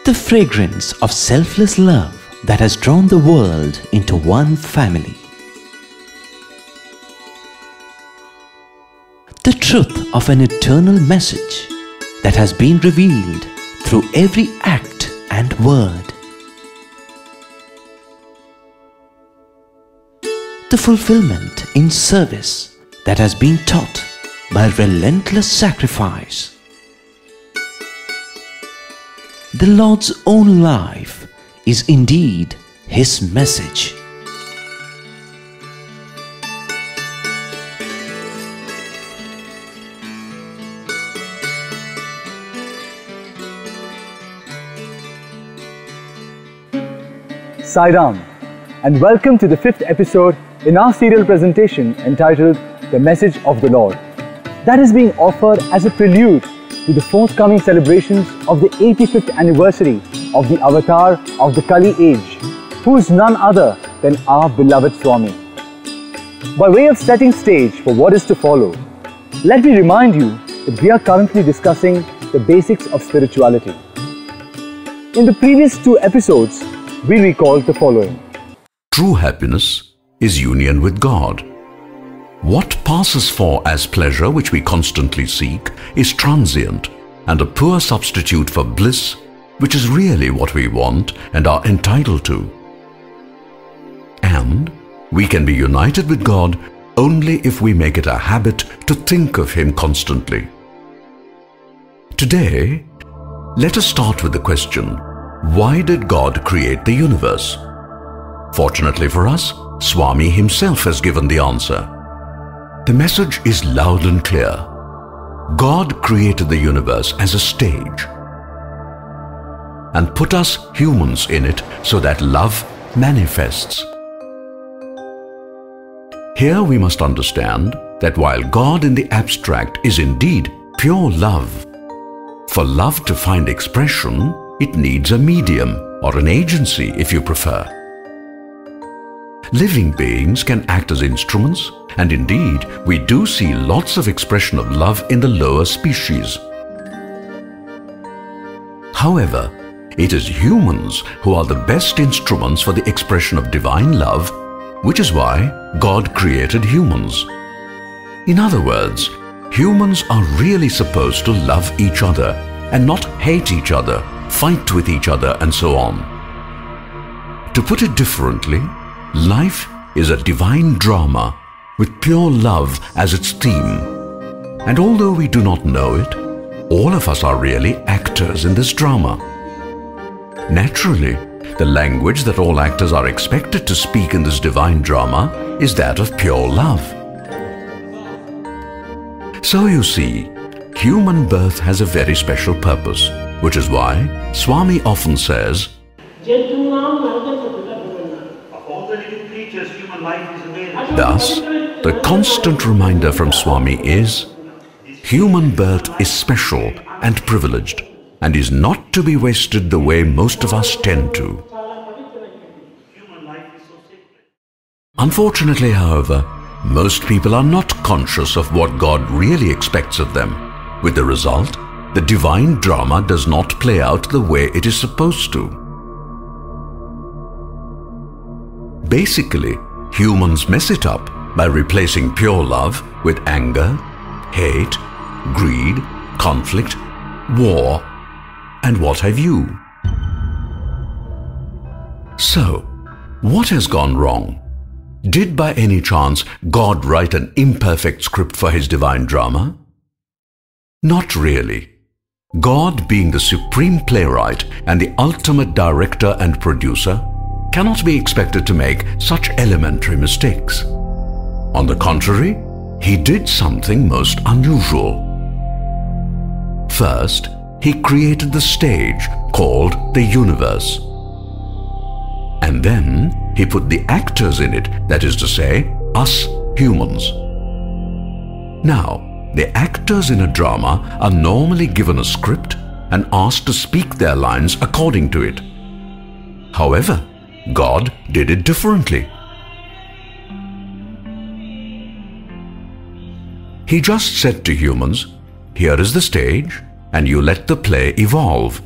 The fragrance of selfless love that has drawn the world into one family. The truth of an eternal message that has been revealed through every act and word. The fulfillment in service that has been taught by relentless sacrifice. The Lord's own life is indeed His message. Sai Ram, and welcome to the 5th episode in our serial presentation entitled The Message of the Lord. That is being offered as a prelude to the forthcoming celebrations of the 85th anniversary of the avatar of the Kali age, who is none other than our beloved Swami. By way of setting stage for what is to follow, let me remind you that we are currently discussing the basics of spirituality. In the previous 2 episodes, we recalled the following. True happiness is union with God. What passes for as pleasure, which we constantly seek, is transient and a poor substitute for bliss, which is really what we want and are entitled to. And we can be united with God only if we make it a habit to think of Him constantly. Today, let us start with the question, why did God create the universe? Fortunately for us, Swami himself has given the answer. The message is loud and clear. God created the universe as a stage and put us humans in it so that love manifests. Here we must understand that while God in the abstract is indeed pure love, for love to find expression, it needs a medium or an agency, if you prefer. Living beings can act as instruments, and indeed, we do see lots of expression of love in the lower species. However, it is humans who are the best instruments for the expression of divine love, which is why God created humans. In other words, humans are really supposed to love each other and not hate each other, fight with each other, and so on. To put it differently, life is a divine drama with pure love as its theme. And although we do not know it, all of us are really actors in this drama. Naturally, the language that all actors are expected to speak in this divine drama is that of pure love. So you see, human birth has a very special purpose, which is why Swami often says, thus, the constant reminder from Swami is, human birth is special and privileged and is not to be wasted the way most of us tend to. Unfortunately, however, most people are not conscious of what God really expects of them, with the result, the divine drama does not play out the way it is supposed to. Basically, humans mess it up by replacing pure love with anger, hate, greed, conflict, war, and what have you. So, what has gone wrong? Did by any chance God write an imperfect script for His divine drama? Not really. God, being the supreme playwright and the ultimate director and producer, cannot be expected to make such elementary mistakes. On the contrary, He did something most unusual. First, He created the stage called the universe. And then He put the actors in it, that is to say, us humans. Now, the actors in a drama are normally given a script and asked to speak their lines according to it. However, God did it differently. He just said to humans, here is the stage, and you let the play evolve.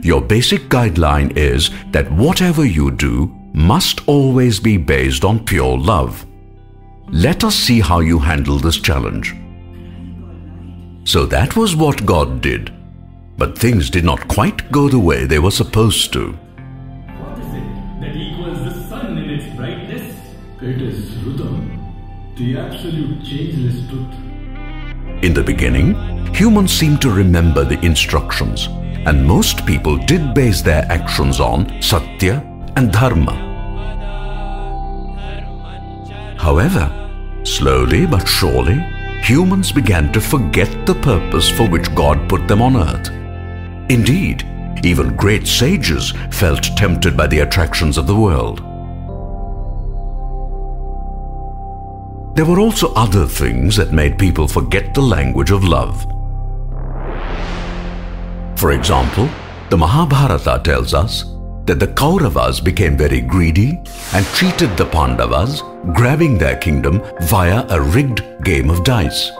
your basic guideline is that whatever you do must always be based on pure love. Let us see how you handle this challenge. So that was what God did, but things did not quite go the way they were supposed to. What is it that equals the sun in its brightness? It is Rudam, the absolute changeless truth. In the beginning, humans seemed to remember the instructions, and most people did base their actions on Satya and Dharma. However, slowly but surely, humans began to forget the purpose for which God put them on earth. Indeed, even great sages felt tempted by the attractions of the world. There were also other things that made people forget the language of love. For example, the Mahabharata tells us that the Kauravas became very greedy and treated the Pandavas, grabbing their kingdom via a rigged game of dice.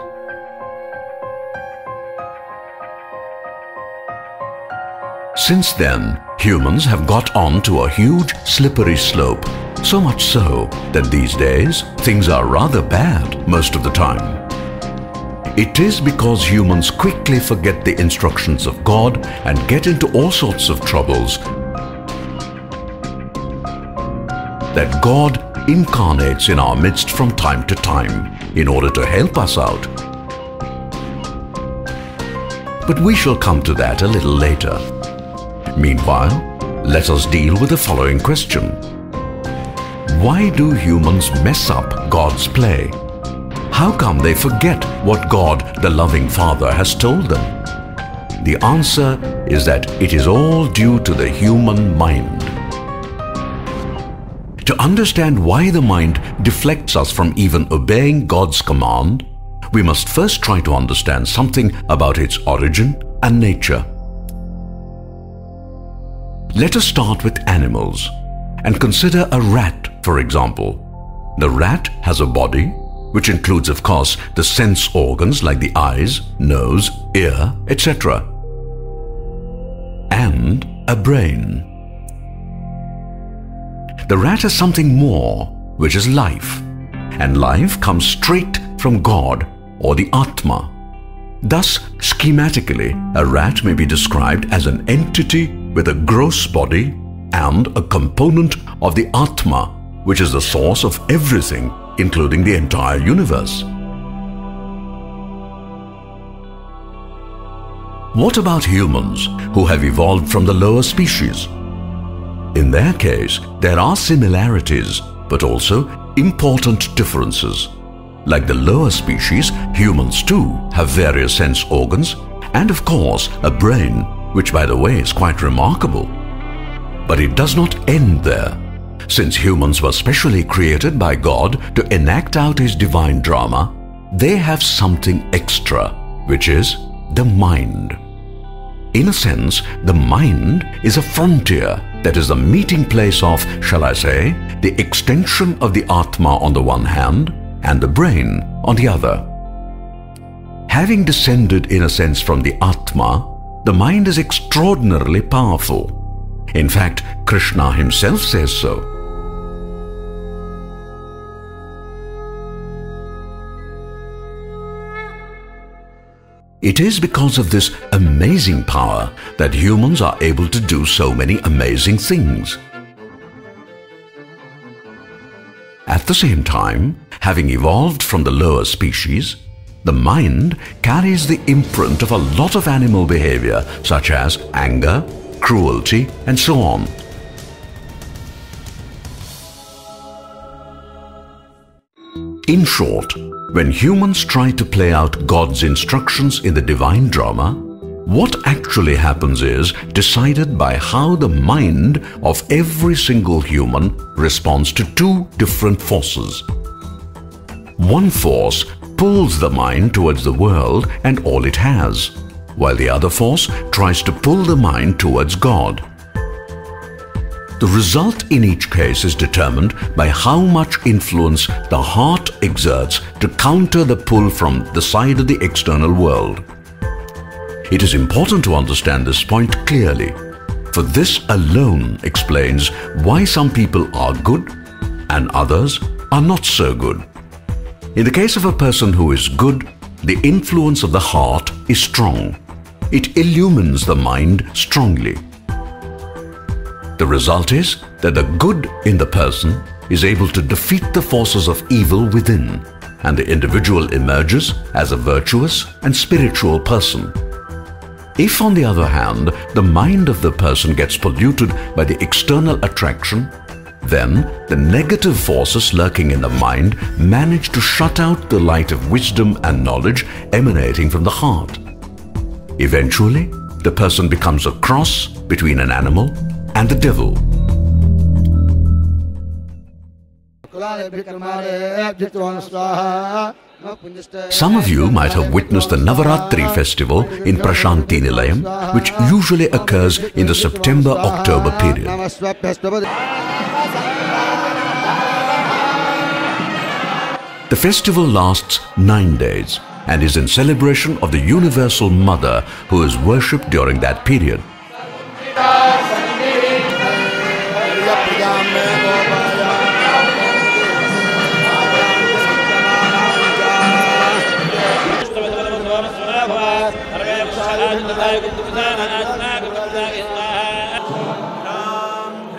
Since then, humans have got on to a huge slippery slope, so much so that these days things are rather bad most of the time. It is because humans quickly forget the instructions of God and get into all sorts of troubles that God incarnates in our midst from time to time in order to help us out. But we shall come to that a little later. Meanwhile, let us deal with the following question. Why do humans mess up God's play? How come they forget what God, the loving Father, has told them? The answer is that it is all due to the human mind. To understand why the mind deflects us from even obeying God's command, we must first try to understand something about its origin and nature. Let us start with animals and consider a rat, for example. The rat has a body, which includes, of course, the sense organs like the eyes, nose, ear, etc., and a brain. The rat has something more, which is life, and life comes straight from God or the Atma. Thus, schematically, a rat may be described as an entity with a gross body and a component of the Atma, which is the source of everything, including the entire universe. What about humans who have evolved from the lower species? In their case, there are similarities, but also important differences. Like the lower species, humans too have various sense organs and, of course, a brain, which, by the way, is quite remarkable. But it does not end there. Since humans were specially created by God to enact out His divine drama, they have something extra, which is the mind. In a sense, the mind is a frontier that is the meeting place of, shall I say, the extension of the Atma on the one hand and the brain on the other. Having descended in a sense from the Atma, the mind is extraordinarily powerful. In fact, Krishna himself says so. It is because of this amazing power that humans are able to do so many amazing things. At the same time, having evolved from the lower species, the mind carries the imprint of a lot of animal behavior such as anger, cruelty, and so on. In short, when humans try to play out God's instructions in the divine drama, what actually happens is decided by how the mind of every single human responds to two different forces. One force pulls the mind towards the world and all it has, while the other force tries to pull the mind towards God. The result in each case is determined by how much influence the heart exerts to counter the pull from the side of the external world. It is important to understand this point clearly, For this alone explains why some people are good and others are not so good. In the case of a person who is good, the influence of the heart is strong. It illumines the mind strongly. The result is that the good in the person is able to defeat the forces of evil within, and the individual emerges as a virtuous and spiritual person. If, on the other hand, the mind of the person gets polluted by the external attraction, then the negative forces lurking in the mind manage to shut out the light of wisdom and knowledge emanating from the heart. Eventually, the person becomes a cross between an animal and the devil. Some of you might have witnessed the Navaratri festival in Prashanti Nilayam, which usually occurs in the September-October period. The festival lasts 9 days and is in celebration of the Universal Mother who is worshipped during that period.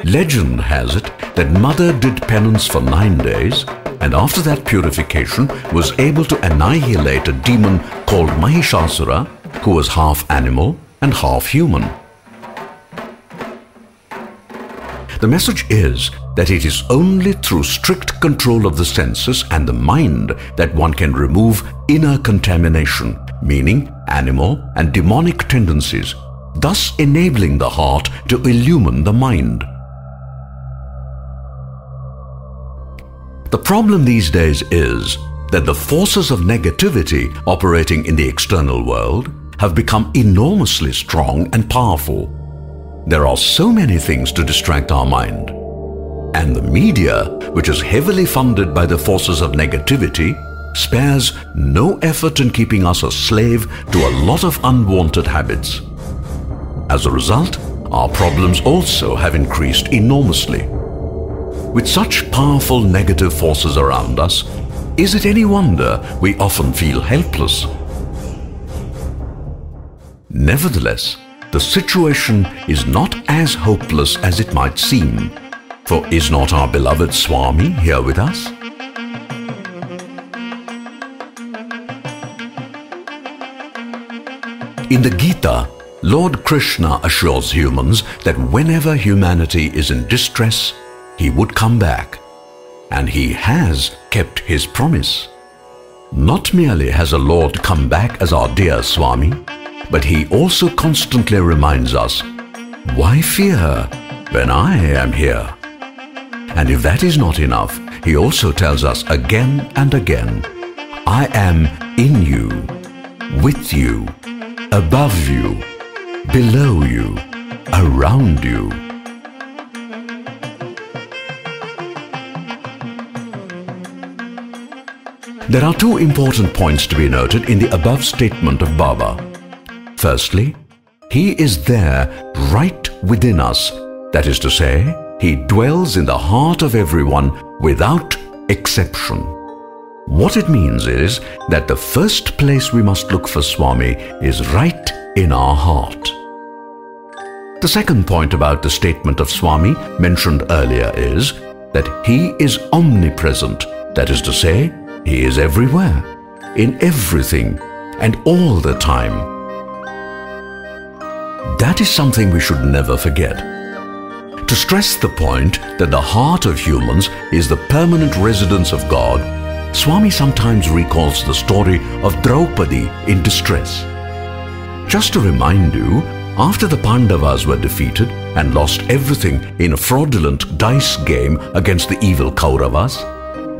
Legend has it that Mother did penance for 9 days and after that purification was able to annihilate a demon called Mahishasura, who was half animal and half human. The message is that it is only through strict control of the senses and the mind that one can remove inner contamination, meaning animal and demonic tendencies, thus enabling the heart to illumine the mind. The problem these days is that the forces of negativity operating in the external world have become enormously strong and powerful. There are so many things to distract our mind. And the media, which is heavily funded by the forces of negativity, spares no effort in keeping us a slave to a lot of unwanted habits. As a result, our problems also have increased enormously. With such powerful negative forces around us, is it any wonder we often feel helpless? Nevertheless, the situation is not as hopeless as it might seem, for is not our beloved Swami here with us? In the Gita, Lord Krishna assures humans that whenever humanity is in distress, he would come back, and he has kept his promise. Not merely has a Lord come back as our dear Swami, but he also constantly reminds us, why fear when I am here? And if that is not enough, he also tells us again and again, I am in you, with you, above you, below you, around you. There are two important points to be noted in the above statement of Baba. Firstly, he is there right within us. That is to say, he dwells in the heart of everyone without exception. What it means is that the first place we must look for Swami is right in our heart. The second point about the statement of Swami mentioned earlier is that he is omnipresent. That is to say, he is everywhere, in everything, and all the time. That is something we should never forget. To stress the point that the heart of humans is the permanent residence of God, Swami sometimes recalls the story of Draupadi in distress. Just to remind you, after the Pandavas were defeated and lost everything in a fraudulent dice game against the evil Kauravas,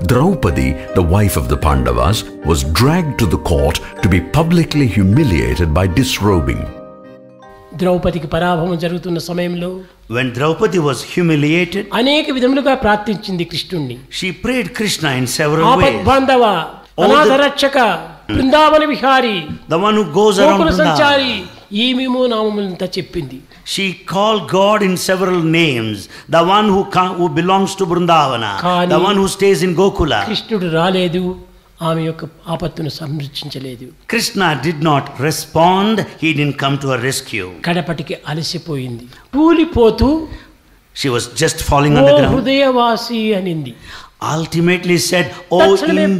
Draupadi, the wife of the Pandavas, was dragged to the court to be publicly humiliated by disrobing. ద్రౌపదికి పరాభవం జరుగుతున్న సమయంలో when Draupadi was humiliated, అనేక విధములుగా ప్రార్థించింది కృష్ణుణ్ణి. she prayed Krishna in several ways. ఆపద్బాంధవ, అనాథ రక్షక, Brindavana Vihari, the one who goes around సంచారి, ఏమేమో నామములంతా చెప్పింది. She called God in several names. The one who belongs to Vrindavana, the one who stays in Gokula. కృష్ణుడు రాలేదు, ఆమె యొక్క ఆపత్తును సంరక్షించలేదు. Krishna did not respond. He didn't come to her rescue. కడపటికి అలసిపోయింది, కూలిపోతూ She was just falling on the ground. హృదయవాసి అనింది. Ultimately said,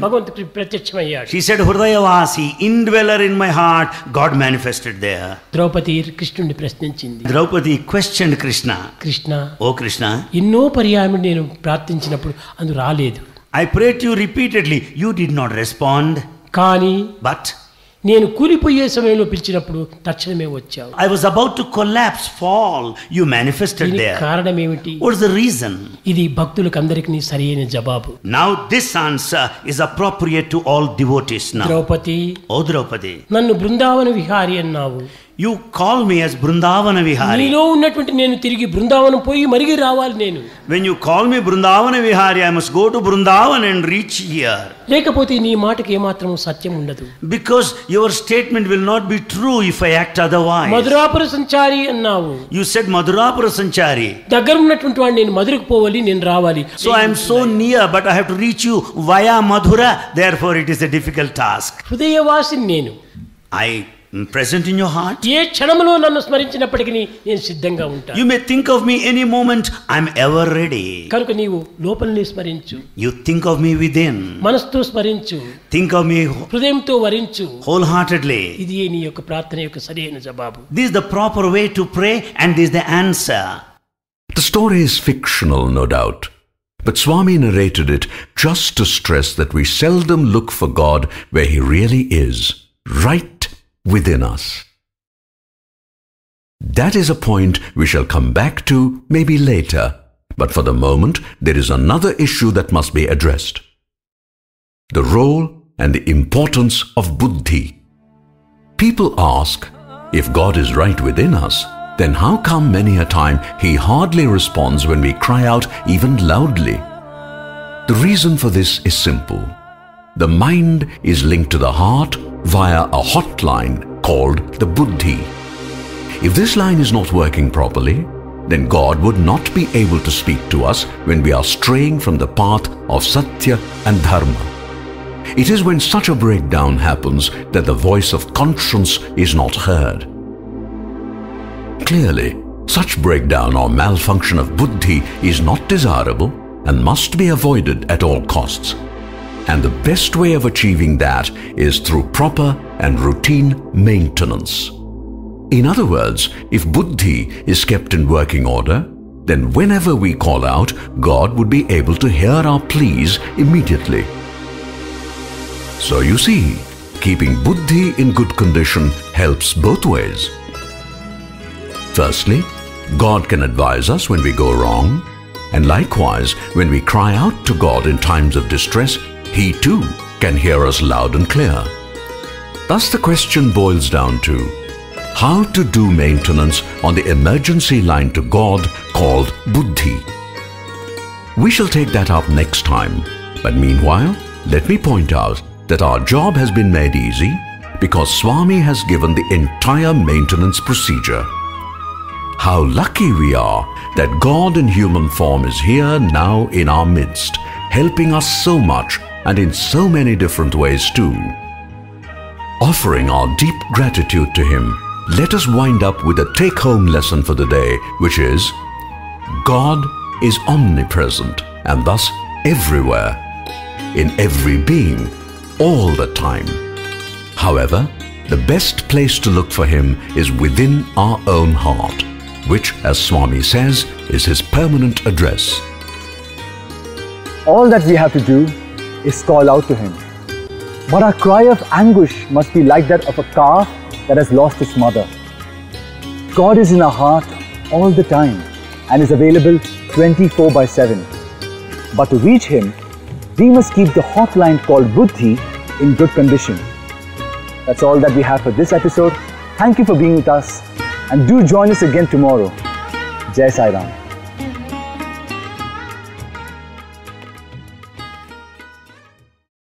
భగవంతుడు ప్రత్యక్షమయ్యాడు. She said, Hridayavasi, indweller in my heart. God manifested there. Draupadi కృష్ణుడిని ప్రశ్నించింది. Draupadi questioned Krishna. Krishna, Oh Krishna, ఎన్నో పర్యాయములు నేను ప్రార్థించినప్పుడు అందు రాలేదు. I prayed to you repeatedly. You did not respond. కానీ But నేను కూలిపోయే సమయంలో పిలిచినప్పుడు తక్షణమే వచ్చావు. I was about to collapse, fall. You manifested there. కారణం ఏమిటి? What is the reason? ఇది భక్తులకు అందరికీ సరైన జవాబు. Now this answer is appropriate to all devotees now. Draupadi, Oh Draupadi, నన్ను బృందావన విహారి అన్నావు. you call me as Vrindavana Vihari. నీలో ఉన్నటువంటి నేను తిరిగి బృందావనం పోయి మరిగి రావాలి. నేను When you call me Vrindavana Vihari, I must go to Vrindavan and reach here. లేకపోతే నీ మాటకి ఏమాత్రం సత్యం ఉండదు. Because your statement will not be true if I act otherwise. మధురాపుర సంచారి అన్నావు. You said Madhurapura Sanchari. దగ్గర ఉన్నటువంటి వాడిని నేను మధురకు పోవాలి, నేను రావాలి. So I am so near, but I have to reach you via Madhura. Therefore it is a difficult task. హృదయవాసిని నేను. I am present in your heart. ఏ క్షణంలో నన్ను స్మరించినప్పటికీ నేను సిద్ధంగా ఉంటాను. You may think of me any moment. I am ever ready. కనుక నీవు లోపలనే స్మరించు, You think of me within. మనసుతో స్మరించు, Think of me హృదయంతో వరించు. wholeheartedly. ఇది నీ యొక్క ప్రార్థన యొక్క సరైన జవాబు. This is the proper way to pray, and this is the answer. The story is fictional, no doubt, but Swami narrated it just to stress that we seldom look for God where He really is, right within us. That is a point we shall come back to maybe later, but for the moment there is another issue that must be addressed: the role and the importance of buddhi. People ask, if God is right within us, then how come many a time He hardly responds when we cry out even loudly? The reason for this is simple. The mind is linked to the heart via a hotline called the buddhi. If this line is not working properly, then God would not be able to speak to us when we are straying from the path of Satya and Dharma. It is when such a breakdown happens that the voice of conscience is not heard. Clearly, such breakdown or malfunction of buddhi is not desirable and must be avoided at all costs. And the best way of achieving that is through proper and routine maintenance. In other words, if buddhi is kept in working order, then whenever we call out, God would be able to hear our pleas immediately. So you see, keeping buddhi in good condition helps both ways. Firstly, God can advise us when we go wrong, and likewise, when we cry out to God in times of distress, He too can hear us loud and clear. Thus the question boils down to how to do maintenance on the emergency line to God called buddhi. We shall take that up next time, but meanwhile, let me point out that our job has been made easy because Swami has given the entire maintenance procedure. How lucky we are that God in human form is here now in our midst, helping us so much and in so many different ways too. Offering our deep gratitude to Him, let us wind up with a take-home lesson for the day, which is: God is omnipresent and thus everywhere, in every being, all the time. However, the best place to look for Him is within our own heart, which, as Swami says, is His permanent address. All that we have to do is call out to Him. But our cry of anguish must be like that of a calf that has lost its mother. God is in our heart all the time and is available 24/7. But to reach Him, we must keep the hotline called buddhi in good condition. That's all that we have for this episode. Thank you for being with us, and do join us again tomorrow. Jai Sai Ram.